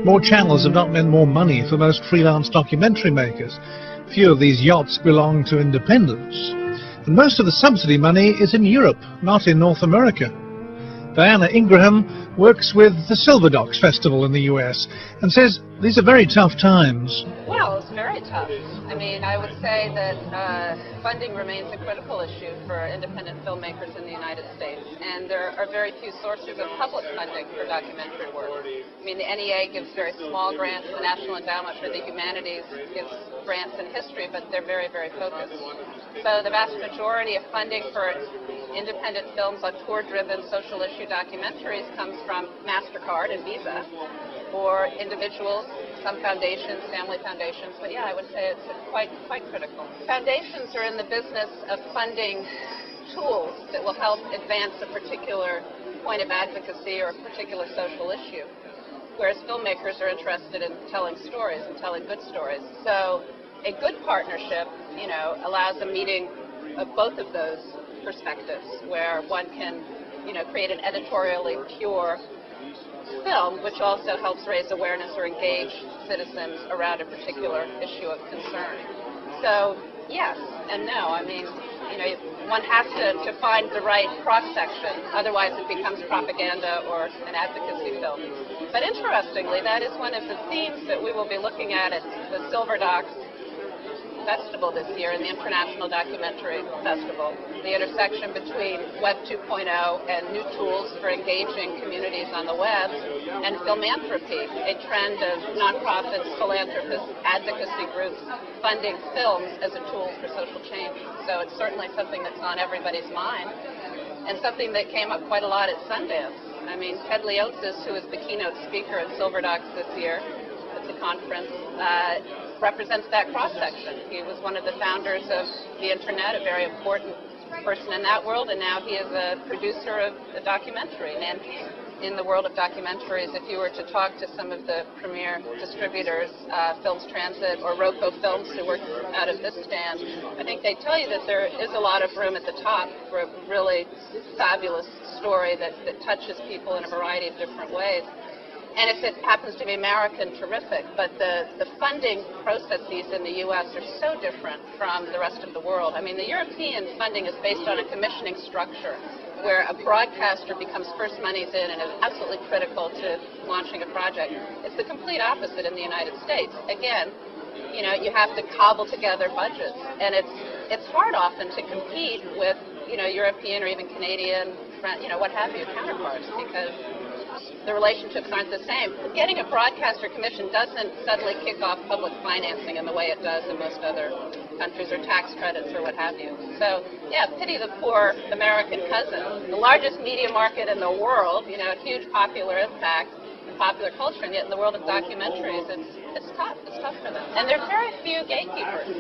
More channels have not meant more money for most freelance documentary makers. Few of these yachts belong to independents. And most of the subsidy money is in Europe, not in North America. Diana Ingraham works with the Silver Docs Festival in the US and says these are very tough times. Well, it's very tough. I mean, I would say that funding remains a critical issue for independent filmmakers in the United States, and there are very few sources of public funding for documentary work. I mean, the NEA gives very small grants, the National Endowment for the Humanities gives grants in history, but they're very, very focused. So the vast majority of funding for independent films on tour-driven social issue documentaries comes from MasterCard and Visa, or individuals, some foundations, family foundations, but yeah, I would say it's quite critical. Foundations are in the business of funding tools that will help advance a particular point of advocacy or a particular social issue, whereas filmmakers are interested in telling stories and telling good stories. So a good partnership, allows a meeting of both of those perspectives, where one can, create an editorially pure film, which also helps raise awareness or engage citizens around a particular issue of concern. So, yes and no. I mean, one has to find the right cross-section, otherwise it becomes propaganda or an advocacy film. But interestingly, that is one of the themes that we will be looking at the Silver Docs Festival this year, in the International Documentary Festival, the intersection between Web 2.0 and new tools for engaging communities on the web, and philanthropy, a trend of nonprofits, philanthropists, advocacy groups funding films as a tool for social change. So it's certainly something that's on everybody's mind, and something that came up quite a lot at Sundance. I mean, Ted Leotis, who is the keynote speaker at Silver Docs this year at the conference, represents that cross-section. He was one of the founders of the Internet, a very important person in that world, and now he is a producer of a documentary. And in the world of documentaries, if you were to talk to some of the premier distributors, Films Transit or Roco Films, who work out of this stand, I think they tell you that there is a lot of room at the top for a really fabulous story that touches people in a variety of different ways. And if it happens to be American, terrific, but the funding processes in the U.S. are so different from the rest of the world. I mean, the European funding is based on a commissioning structure where a broadcaster becomes first monies in and is absolutely critical to launching a project. It's the complete opposite in the United States. Again, you have to cobble together budgets, and it's hard often to compete with, European or even Canadian, what have you, counterparts, because the relationships aren't the same. Getting a broadcaster commission doesn't suddenly kick off public financing in the way it does in most other countries, or tax credits or what have you. So, yeah, pity the poor American cousin. The largest media market in the world, huge popular impact in popular culture, and yet in the world of documentaries, it's tough. It's tough for them. And there are very few gatekeepers.